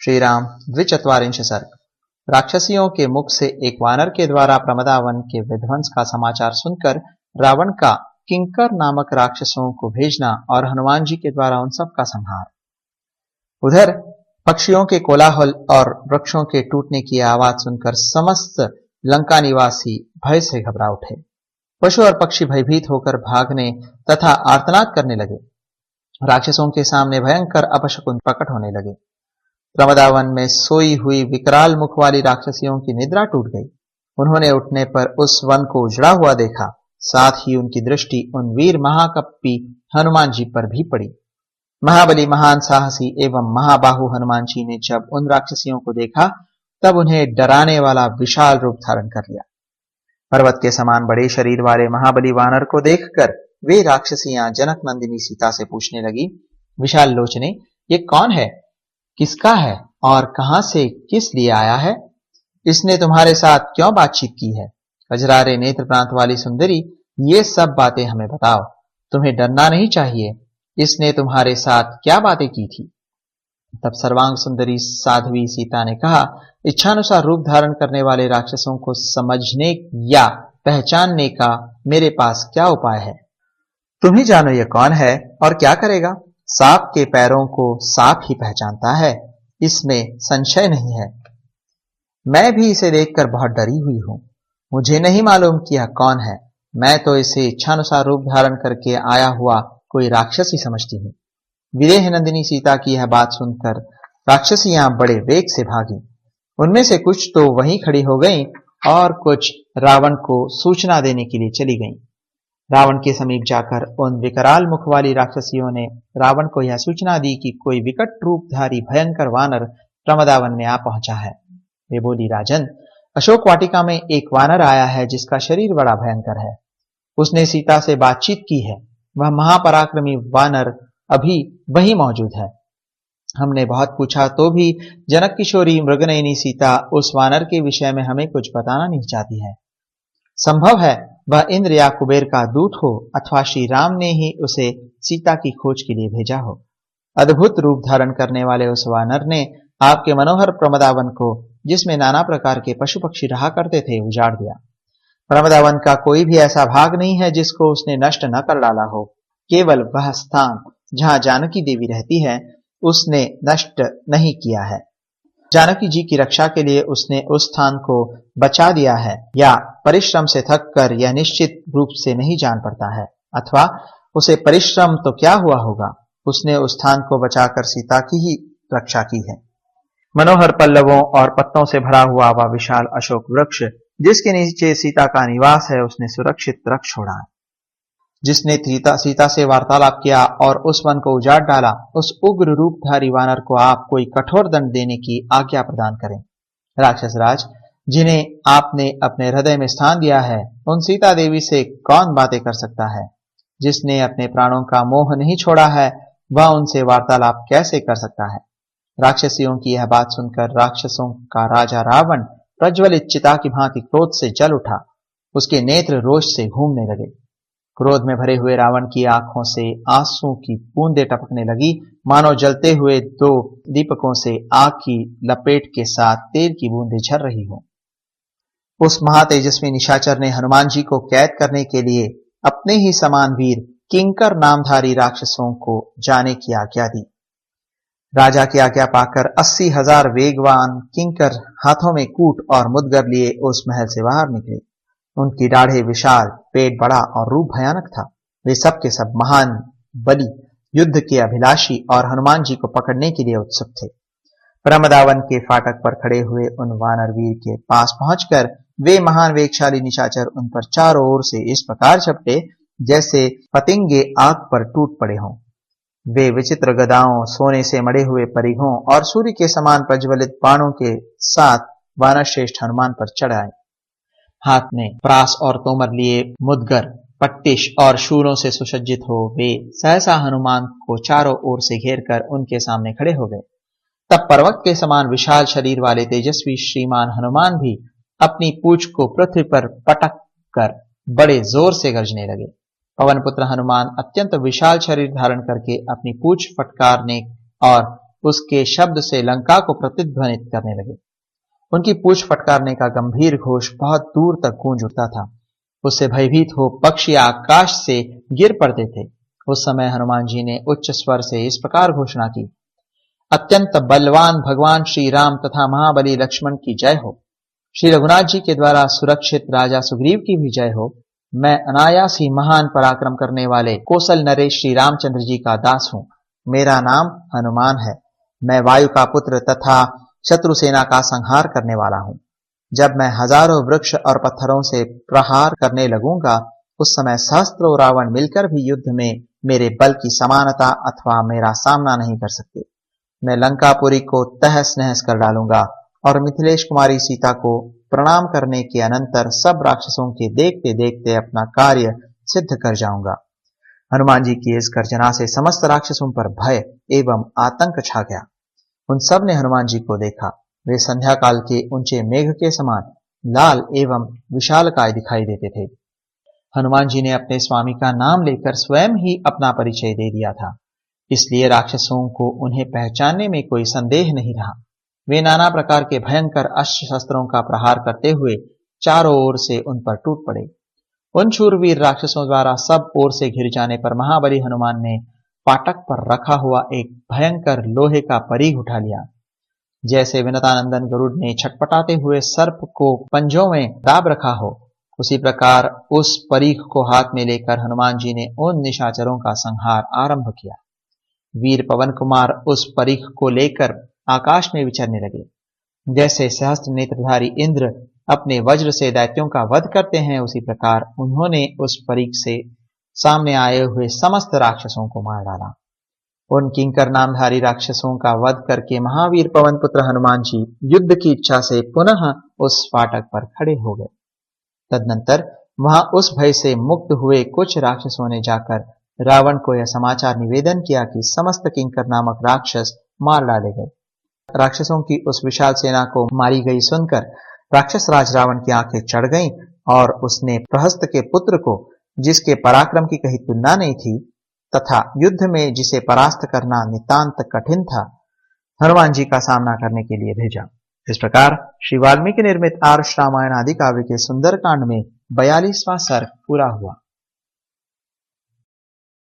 श्री राम द्विचत्वारिंश सर्ग। राक्षसियों के मुख से एक वानर के द्वारा प्रमदावन के विध्वंस का समाचार सुनकर रावण का किंकर नामक राक्षसों को भेजना और हनुमान जी के द्वारा उन सब का संहार। उधर पक्षियों के कोलाहल और वृक्षों के टूटने की आवाज सुनकर समस्त लंका निवासी भय से घबरा उठे। पशु और पक्षी भयभीत होकर भागने तथा आर्तनाद करने लगे। राक्षसों के सामने भयंकर अपशकुन प्रकट होने लगे। प्रमदावन में सोई हुई विकराल मुख वाली राक्षसियों की निद्रा टूट गई। उन्होंने उठने पर उस वन को उजड़ा हुआ देखा। साथ ही उनकी दृष्टि उन वीर महाकपी हनुमान जी पर भी पड़ी। महाबली, महान साहसी एवं महाबाहु हनुमान जी ने जब उन राक्षसियों को देखा तब उन्हें डराने वाला विशाल रूप धारण कर लिया। पर्वत के समान बड़े शरीर वाले महाबली वानर को देखकर वे राक्षसियां जनक नंदिनी सीता से पूछने लगी, विशाल लोचने, ये कौन है, किसका है और कहां से किस लिए आया है? इसने तुम्हारे साथ क्यों बातचीत की है? कजरारे नेत्र प्रांत वाली सुंदरी, ये सब बातें हमें बताओ। तुम्हें डरना नहीं चाहिए। इसने तुम्हारे साथ क्या बातें की थी? तब सर्वांग सुंदरी साध्वी सीता ने कहा, इच्छानुसार रूप धारण करने वाले राक्षसों को समझने या पहचानने का मेरे पास क्या उपाय है? तुम ही जानो ये कौन है और क्या करेगा। सांप के पैरों को सांप ही पहचानता है, इसमें संशय नहीं है। मैं भी इसे देखकर बहुत डरी हुई हूं। मुझे नहीं मालूम कि यह कौन है। मैं तो इसे इच्छानुसार रूप धारण करके आया हुआ कोई राक्षस ही समझती हूँ। विदेह नंदिनी सीता की यह बात सुनकर राक्षसियां बड़े वेग से भागी। उनमें से कुछ तो वहीं खड़ी हो गईं और कुछ रावण को सूचना देने के लिए चली गईं। रावण के समीप जाकर उन विकराल मुख वाली राक्षसियों ने रावण को यह सूचना दी कि कोई विकट रूपधारी भयंकर वानर प्रमदावन में आ पहुंचा है। वे बोली, राजन, अशोक वाटिका में एक वानर आया है जिसका शरीर बड़ा भयंकर है। उसने सीता से बातचीत की है। वह महापराक्रमी वानर अभी वहीं मौजूद है। हमने बहुत पूछा तो भी जनक किशोरी मृगनयनी सीता उस वानर के विषय में हमें कुछ बताना नहीं चाहती है। संभव है वह इंद्र या कुबेर का दूत हो अथवा श्री राम ने ही उसे सीता की खोज के लिए भेजा हो। अद्भुत रूप धारण करने वाले उस वानर ने आपके मनोहर प्रमदावन को, जिसमें नाना प्रकार के पशु पक्षी रहा करते थे, उजाड़ दिया। प्रमदावन का कोई भी ऐसा भाग नहीं है जिसको उसने नष्ट न कर डाला हो। केवल वह स्थान जहां जानकी देवी रहती है उसने नष्ट नहीं किया है। जानकी जी की रक्षा के लिए उसने उस स्थान को बचा दिया है, या परिश्रम से थक कर यह निश्चित रूप से नहीं जान पड़ता है। अथवा उसे परिश्रम तो क्या हुआ होगा, उसने उस स्थान को बचाकर सीता की ही रक्षा की है। मनोहर पल्लवों और पत्तों से भरा हुआ वह विशाल अशोक वृक्ष जिसके नीचे सीता का निवास है, उसने सुरक्षित रख छोड़ा है। जिसने सीता से वार्तालाप किया और उस वन को उजाड़ डाला, उस उग्र रूपधारी वानर को आप कोई कठोर दंड देने की आज्ञा प्रदान करें। राक्षस राज, जिन्हें आपने अपने हृदय में स्थान दिया है, उन सीता देवी से कौन बातें कर सकता है? जिसने अपने प्राणों का मोह नहीं छोड़ा है, वह उनसे वार्तालाप कैसे कर सकता है? राक्षसियों की यह बात सुनकर राक्षसों का राजा रावण प्रज्वलित चिता की भांति क्रोध से जल उठा। उसके नेत्र रोष से घूमने लगे। क्रोध में भरे हुए रावण की आंखों से आंसू की बूंदें टपकने लगी, मानो जलते हुए दो दीपकों से आग की लपेट के साथ तेल की बूंदें झर रही हो। उस महातेजस्वी निशाचर ने हनुमान जी को कैद करने के लिए अपने ही समान वीर किंकर नामधारी राक्षसों को जाने की आज्ञा दी। राजा की आज्ञा पाकर 80,000 वेगवान किंकर हाथों में कूट और मुदगर लिए उस महल से बाहर निकले। उनकी दाढ़े विशाल, पेट बड़ा और रूप भयानक था। वे सब के सब महान बली, युद्ध के अभिलाषी और हनुमान जी को पकड़ने के लिए उत्सुक थे। प्रमदावन के फाटक पर खड़े हुए उन वानर वीर के पास पहुंचकर वे महान वेगशाली निशाचर उन पर चारों ओर से इस प्रकार झपटे जैसे पतंगे आग पर टूट पड़े हों। वे विचित्र गदाओं, सोने से मढ़े हुए परिघों और सूर्य के समान प्रज्वलित बाणों के साथ वानर श्रेष्ठ हनुमान पर चढ़ आए। हाथ में प्रास और तोमर लिए मुदगर, पट्टिश और शूलों से सुसज्जित हो वे सहसा हनुमान को चारों ओर से घेर कर उनके सामने खड़े हो गए। तब पर्वत के समान विशाल शरीर वाले तेजस्वी श्रीमान हनुमान भी अपनी पूंछ को पृथ्वी पर पटक कर बड़े जोर से गरजने लगे। पवन पुत्र हनुमान अत्यंत विशाल शरीर धारण करके अपनी पूंछ फटकारने और उसके शब्द से लंका को प्रतिध्वनित करने लगे। उनकी पूंछ फटकारने का गंभीर घोष बहुत दूर तक गूंज उठता था। उससे भयभीत हो पक्षी आकाश से गिर पड़ते थे। उस समय हनुमान जी ने उच्च स्वर से इस प्रकार घोषणा की, अत्यंत बलवान भगवान श्री राम तथा महाबली लक्ष्मण की जय हो। श्री रघुनाथ जी के द्वारा सुरक्षित राजा सुग्रीव की भी जय हो। मैं अनायास ही महान पराक्रम करने वाले कौशल नरेश श्री रामचंद्र जी का दास हूं। मेरा नाम हनुमान है। मैं वायु का पुत्र तथा शत्रु सेना का संहार करने वाला हूं। जब मैं हजारों वृक्ष और पत्थरों से प्रहार करने लगूंगा, उस समय सहस्त्रों रावण मिलकर भी युद्ध में मेरे बल की समानता अथवा मेरा सामना नहीं कर सकते। मैं लंकापुरी को तहस नहस कर डालूंगा और मिथिलेश कुमारी सीता को प्रणाम करने के अनंतर सब राक्षसों के देखते देखते अपना कार्य सिद्ध कर जाऊंगा। हनुमान जी की इस गर्जना से समस्त राक्षसों पर भय एवं आतंक छा गया। उन सब ने हनुमान जी को देखा। वे संध्या काल के ऊंचे मेघ के समान लाल एवं विशालकाय दिखाई देते थे। हनुमान जी ने अपने स्वामी का नाम लेकर स्वयं ही अपना परिचय दे दिया था, इसलिए राक्षसों को उन्हें पहचानने में कोई संदेह नहीं रहा। वे नाना प्रकार के भयंकर अस्त्र शस्त्रों का प्रहार करते हुए चारों ओर से उन पर टूट पड़े। उन शूरवीर राक्षसों द्वारा सब ओर से घिर जाने पर महाबली हनुमान ने फाटक पर रखा हुआ एक भयंकर लोहे का परीघ उठा लिया। जैसे विनतानंदन गरुड़ ने छटपटाते हुए सर्प को पंजों में दाब रखा हो, उसी प्रकार उस परीघ को हाथ में लेकर हनुमान जी ने उन निशाचरों का संहार आरंभ किया। वीर पवन कुमार उस परीघ को लेकर आकाश में विचरने लगे। जैसे सहस्त्र नेत्रधारी इंद्र अपने वज्र से दैत्यों का वध करते हैं, उसी प्रकार उन्होंने उस परीघ से सामने आए हुए समस्त राक्षसों को मार डाला। उन किंकर नामधारी राक्षसों का वध करके महावीर पवन पुत्र हनुमान जी युद्ध की इच्छा से पुनः उस फाटक पर खड़े हो गए। तदनंतर वहां उस भय से मुक्त हुए कुछ राक्षसों ने जाकर रावण को यह समाचार निवेदन किया कि समस्त किंकर नामक राक्षस मार डाले गए। राक्षसों की उस विशाल सेना को मारी गई सुनकर राक्षस राज रावण की आंखें चढ़ गईं और उसने प्रहस्त के पुत्र को, जिसके पराक्रम की कहीं तुलना नहीं थी तथा युद्ध में जिसे परास्त करना नितांत कठिन था, हनुमान जी का सामना करने के लिए भेजा। इस प्रकार श्री वाल्मीकि निर्मित आर्ष रामायण आदि काव्य के सुंदर कांड में 42वां सर्ग पूरा हुआ।